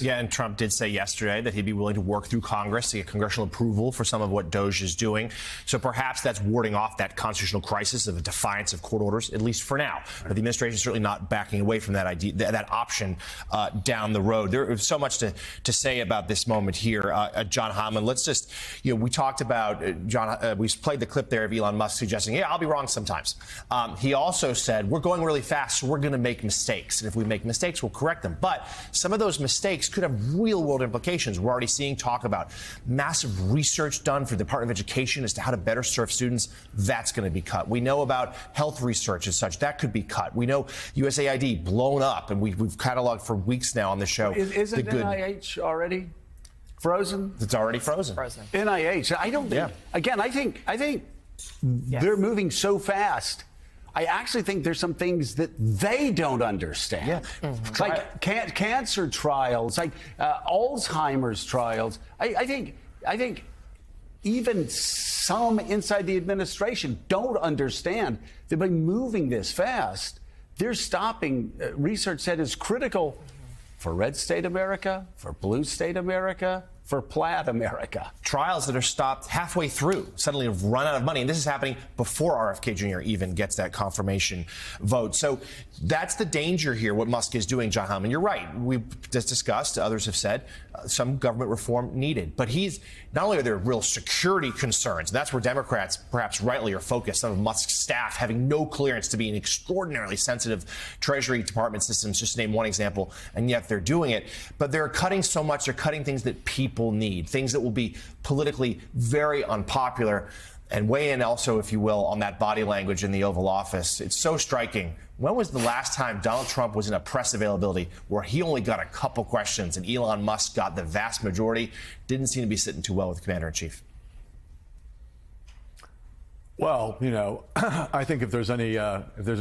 Yeah, and Trump did say yesterday that he'd be willing to work through Congress to get congressional approval for some of what DOJ is doing. So perhaps that's warding off that constitutional crisis of a defiance of court orders, at least for now. But the administration is certainly not backing away from that idea, that option down the road. There is so much to say about this moment here. John Hamlin, let's just, we talked about, we played the clip there of Elon Musk suggesting, yeah, I'll be wrong sometimes. He also said, we're going really fast, so we're going to make mistakes. And if we make mistakes, we'll correct them. But some of those mistakes could have real world implications. We're already seeing talk about massive research done for the Department of Education as to how to better serve students. That's going to be cut. We know about health research as such. That could be cut. We know USAID blown up, and we've cataloged for weeks now on the show. Isn't NIH already frozen? It's already frozen. NIH. I don't think. Yeah. Again, I think they're moving so fast. I actually think there's some things that they don't understand. Yeah. Mm-hmm. Like cancer trials, like Alzheimer's trials. I think even some inside the administration don't understand that by moving this fast, they're stopping research that is critical for red state America, for blue state America, for Plaid America. Trials that are stopped halfway through suddenly have run out of money. And this is happening before RFK Jr. even gets that confirmation vote. So that's the danger here, what Musk is doing, John Hammond. You're right. We've just discussed, others have said, some government reform needed. But not only are there real security concerns, and that's where Democrats perhaps rightly are focused, some of Musk's staff having no clearance to be an extraordinarily sensitive Treasury Department systems, just to name one example, and yet they're doing it. But they're cutting so much, they're cutting things that people need, things that will be politically very unpopular. And weigh in also, if you will, on that body language in the Oval Office. It's so striking. When was the last time Donald Trump was in a press availability where he only got a couple questions and Elon Musk got the vast majority? Didn't seem to be sitting too well with the Commander-in-Chief. Well, I think if there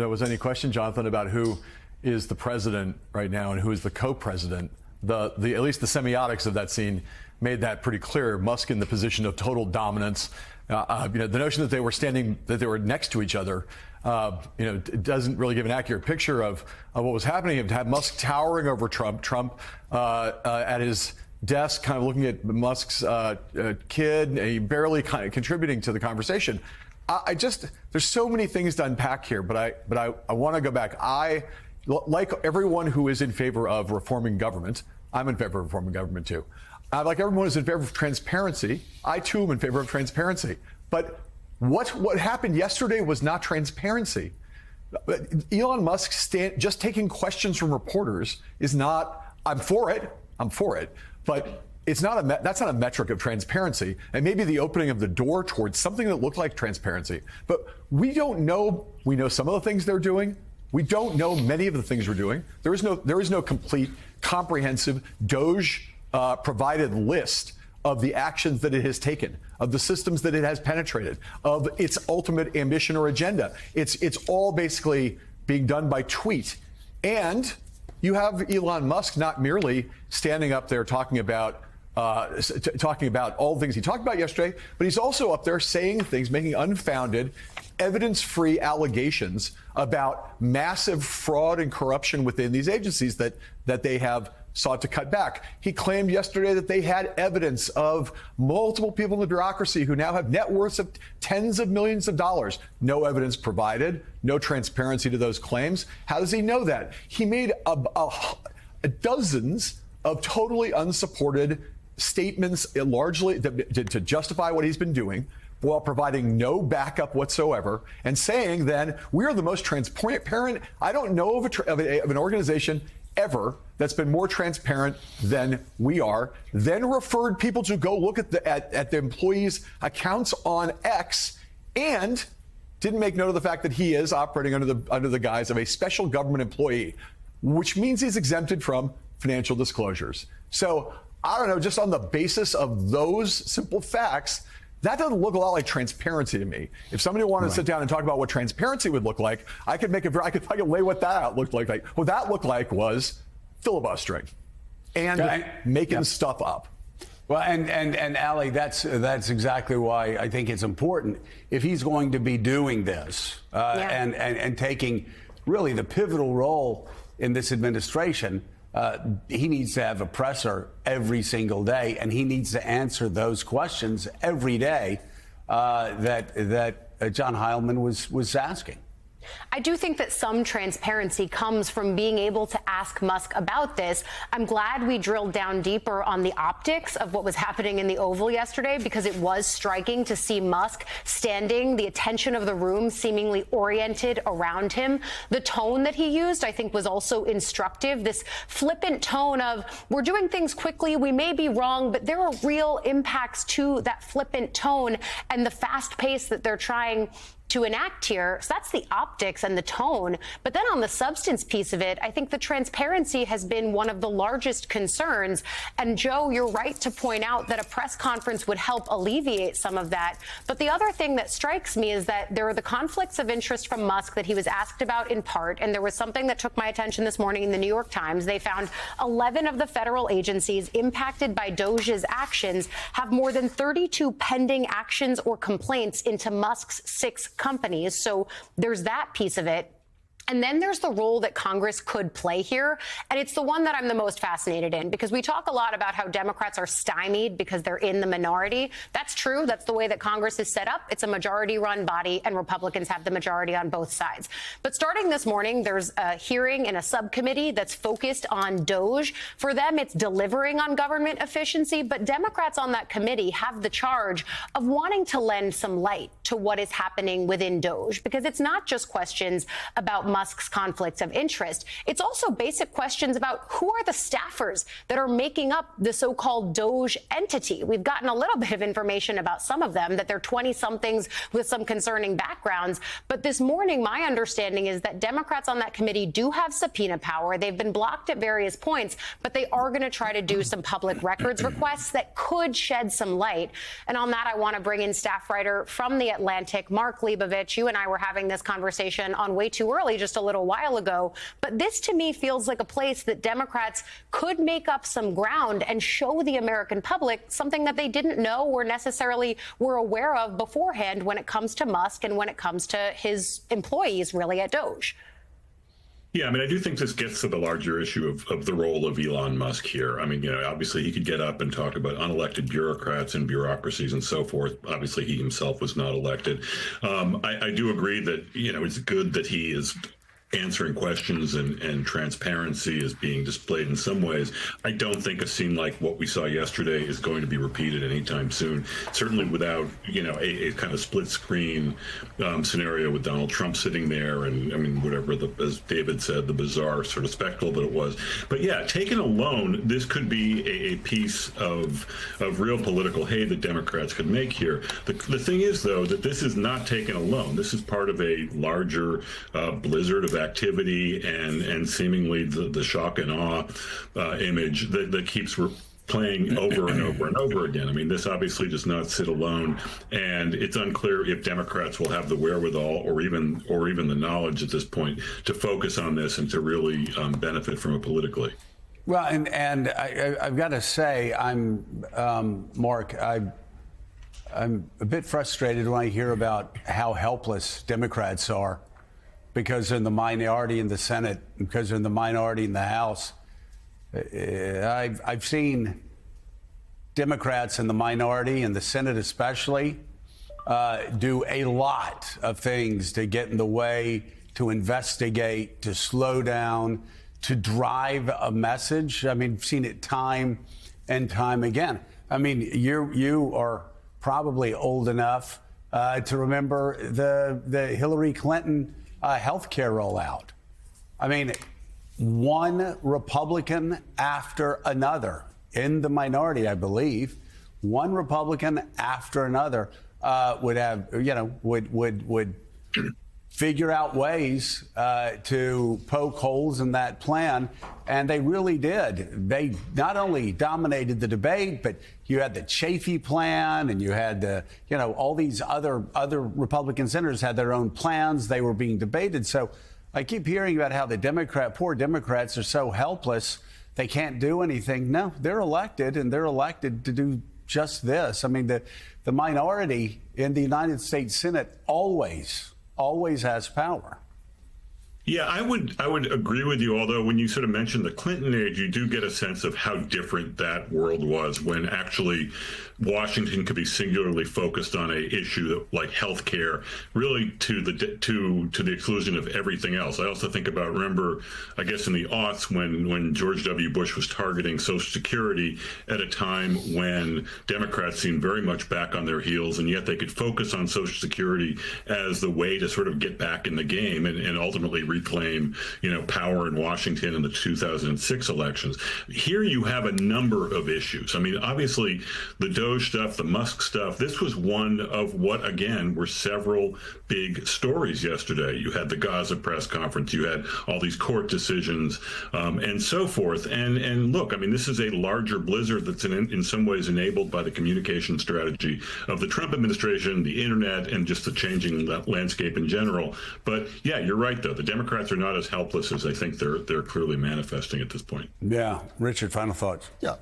was any question, Jonathan, about who is the president right now and who is the co-president, at least the semiotics of that scene made that pretty clear. Musk in the position of total dominance. The notion that they were next to each other, doesn't really give an accurate picture of what was happening. To have Musk towering over Trump at his desk, kind of looking at Musk's kid, and he barely kind of contributing to the conversation. There's so many things to unpack here, but I want to go back. Like everyone who is in favor of reforming government, I'm in favor of reforming government too. Like everyone who's in favor of transparency, I too am in favor of transparency. But what happened yesterday was not transparency. Elon Musk just taking questions from reporters is not. I'm for it, but it's not that's not a metric of transparency. And maybe the opening of the door towards something that looked like transparency. But we don't know. We know some of the things they're doing. We don't know many of the things we're doing. There is no complete, comprehensive DOJ provided list of the actions that it has taken, of the systems that it has penetrated, of its ultimate ambition or agenda. It's all basically being done by tweet. And you have Elon Musk not merely standing up there talking about all the things he talked about yesterday, but he's also up there saying things, making unfounded, evidence-free allegations about massive fraud and corruption within these agencies that they have sought to cut back. He claimed yesterday that they had evidence of multiple people in the bureaucracy who now have net worths of tens of millions of dollars. No evidence provided, no transparency to those claims. How does he know that? He made dozens of totally unsupported statements, largely to justify what he's been doing, while providing no backup whatsoever, and saying then, we are the most transparent. I don't know of an organization ever that's been more transparent than we are, then referred people to go look at the employees' accounts on X, and didn't make note of the fact that he is operating under the guise of a special government employee, which means he's exempted from financial disclosures. So I don't know, just on the basis of those simple facts, that doesn't look a lot like transparency to me. If somebody wanted to sit down and talk about what transparency would look like, I could lay what that out looked like. What that looked like was filibustering and making stuff up. Well, and Ali, that's exactly why I think it's important if he's going to be doing this and taking really the pivotal role in this administration. he needs to have a presser every single day, and he needs to answer those questions every day that John Heilemann was asking. I do think that some transparency comes from being able to ask Musk about this. I'm glad we drilled down deeper on the optics of what was happening in the Oval yesterday, because it was striking to see Musk standing, the attention of the room seemingly oriented around him. The tone that he used, I think, was also instructive. This flippant tone of, we're doing things quickly, we may be wrong, but there are real impacts to that flippant tone and the fast pace that they're trying to enact here. So that's the optics and the tone. But then on the substance piece of it, I think the transparency has been one of the largest concerns. And Joe, you're right to point out that a press conference would help alleviate some of that. But the other thing that strikes me is that there are the conflicts of interest from Musk that he was asked about in part. And there was something that took my attention this morning in the New York Times. They found 11 of the federal agencies impacted by Doge's actions have more than 32 pending actions or complaints into Musk's 6 companies. So there's that piece of it. And then there's the role that Congress could play here. And it's the one that I'm the most fascinated in, because we talk a lot about how Democrats are stymied because they're in the minority. That's true. That's the way that Congress is set up. It's a majority-run body, and Republicans have the majority on both sides. But starting this morning, there's a hearing in a subcommittee that's focused on Doge. For them, it's delivering on government efficiency. But Democrats on that committee have the charge of wanting to lend some light to what is happening within Doge, because it's not just questions about Musk's conflicts of interest. It's also basic questions about who are the staffers that are making up the so-called Doge entity. We've gotten a little bit of information about some of them, that they're 20-somethings with some concerning backgrounds. But this morning, my understanding is that Democrats on that committee do have subpoena power. They've been blocked at various points, but they are going to try to do some public records requests that could shed some light. And on that, I want to bring in staff writer from The Atlantic, Mark Leibovich. You and I were having this conversation on Way Too Early just a little while ago. But this, to me, feels like a place that Democrats could make up some ground and show the American public something that they didn't know or necessarily were aware of beforehand when it comes to Musk and when it comes to his employees, really, at Doge. Yeah, I mean, I do think this gets to the larger issue of the role of Elon Musk here. I mean, you know, obviously he could get up and talk about unelected bureaucrats and bureaucracies and so forth. Obviously, he himself was not elected. I do agree that, you know, it's good that he is answering questions and transparency is being displayed in some ways. I don't think a scene like what we saw yesterday is going to be repeated anytime soon, certainly without, you know, a kind of split screen scenario with Donald Trump sitting there and, I mean, whatever, as David said, the bizarre sort of spectacle that it was. But yeah, taken alone, this could be a piece of real political hay that Democrats could make here. The thing is, though, that this is not taken alone. This is part of a larger blizzard of activity and seemingly the shock and awe image that keeps playing over and over and over again. I mean, this obviously does not sit alone, and it's unclear if Democrats will have the wherewithal or even the knowledge at this point to focus on this and to really benefit from it politically. Well, and I've got to say, Mark, I'm a bit frustrated when I hear about how helpless Democrats are, because they're in the minority in the Senate, because they're in the minority in the House. I've seen Democrats in the minority, in the Senate especially, do a lot of things to get in the way, to investigate, to slow down, to drive a message. I mean, I've seen it time and time again. I mean, you are probably old enough to remember the Hillary Clinton health care rollout. I mean, one Republican after another in the minority, I believe, one Republican after another would have, you know, would figure out ways to poke holes in that plan. And they really did. They not only dominated the debate, but you had the Chafee plan and you had the, you know, all these other Republican senators had their own plans. They were being debated. So I keep hearing about how the poor Democrats are so helpless. They can't do anything. No, they're elected, and they're elected to do just this. I mean, the minority in the United States Senate always has power. Yeah, I would agree with you. Although when you sort of mention the Clinton age, you do get a sense of how different that world was when actually Washington could be singularly focused on a issue like health care, really to the exclusion of everything else. I also think about, remember, I guess in the aughts when George W. Bush was targeting Social Security at a time when Democrats seemed very much back on their heels, and yet they could focus on Social Security as the way to sort of get back in the game and ultimately reclaim, power in Washington in the 2006 elections. Here you have a number of issues. I mean, obviously, the DOJ stuff, the Musk stuff, this was one of what, again, were several big stories yesterday. You had the Gaza press conference, you had all these court decisions, and so forth. And look, I mean, this is a larger blizzard that's in some ways enabled by the communication strategy of the Trump administration, the internet, and just the changing landscape in general. But yeah, you're right, though. The Democrats are not as helpless as I think they're clearly manifesting at this point. Yeah. Richard, final thoughts. Yeah.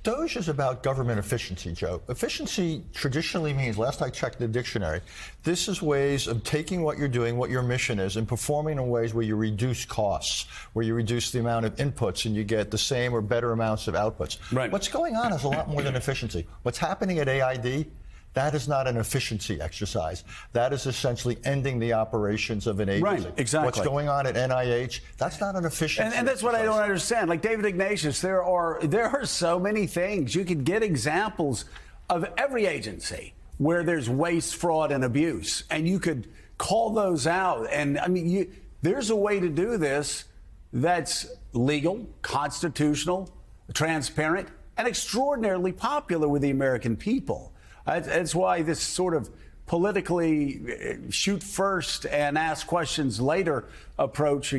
DOJ is about government efficiency, Joe. Efficiency traditionally means, last I checked the dictionary, this is ways of taking what you're doing, what your mission is, and performing in ways where you reduce costs, where you reduce the amount of inputs and you get the same or better amounts of outputs. Right. What's going on is a lot more than efficiency. What's happening at AID, that is not an efficiency exercise. That is essentially ending the operations of an agency. Right, exactly. What's going on at NIH, that's not an efficiency And that's what I don't understand. Like David Ignatius, there are so many things. You could get examples of every agency where there's waste, fraud, and abuse, and you could call those out. And I mean, there's a way to do this that's legal, constitutional, transparent, and extraordinarily popular with the American people. That's why this sort of politically shoot first and ask questions later approach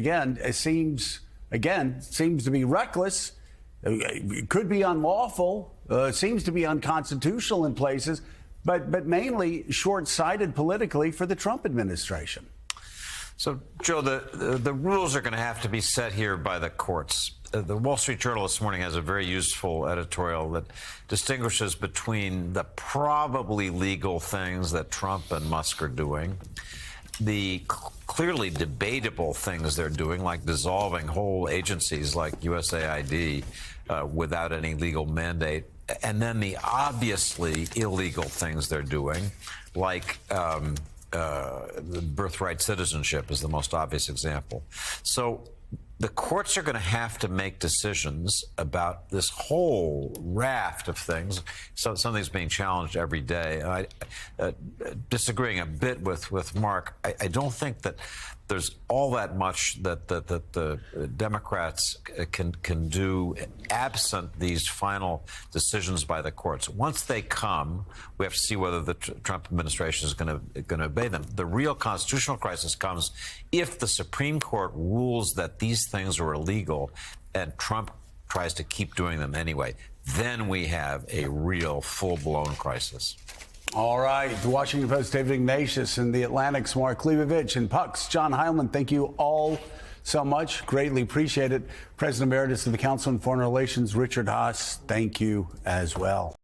seems to be reckless. It could be unlawful. Seems to be unconstitutional in places, but mainly short-sighted politically for the Trump administration. So, Joe, the rules are going to have to be set here by the courts. The Wall Street Journal this morning has a very useful editorial that distinguishes between the probably legal things that Trump and Musk are doing, the clearly debatable things they're doing, like dissolving whole agencies like USAID without any legal mandate, and then the obviously illegal things they're doing, like the birthright citizenship is the most obvious example. So the courts are going to have to make decisions about this whole raft of things. So something's being challenged every day. I disagreeing a bit with Mark. I don't think that there's all that much that the Democrats can do absent these final decisions by the courts. Once they come, we have to see whether the Trump administration is going to obey them. The real constitutional crisis comes if the Supreme Court rules that these things are illegal and Trump tries to keep doing them anyway. Then we have a real full-blown crisis. All right. The Washington Post, David Ignatius, and The Atlantic's Mark Leibovich, and Pucks, John Heilemann, thank you all so much. Greatly appreciate it. President Emeritus of the Council on Foreign Relations, Richard Haass, thank you as well.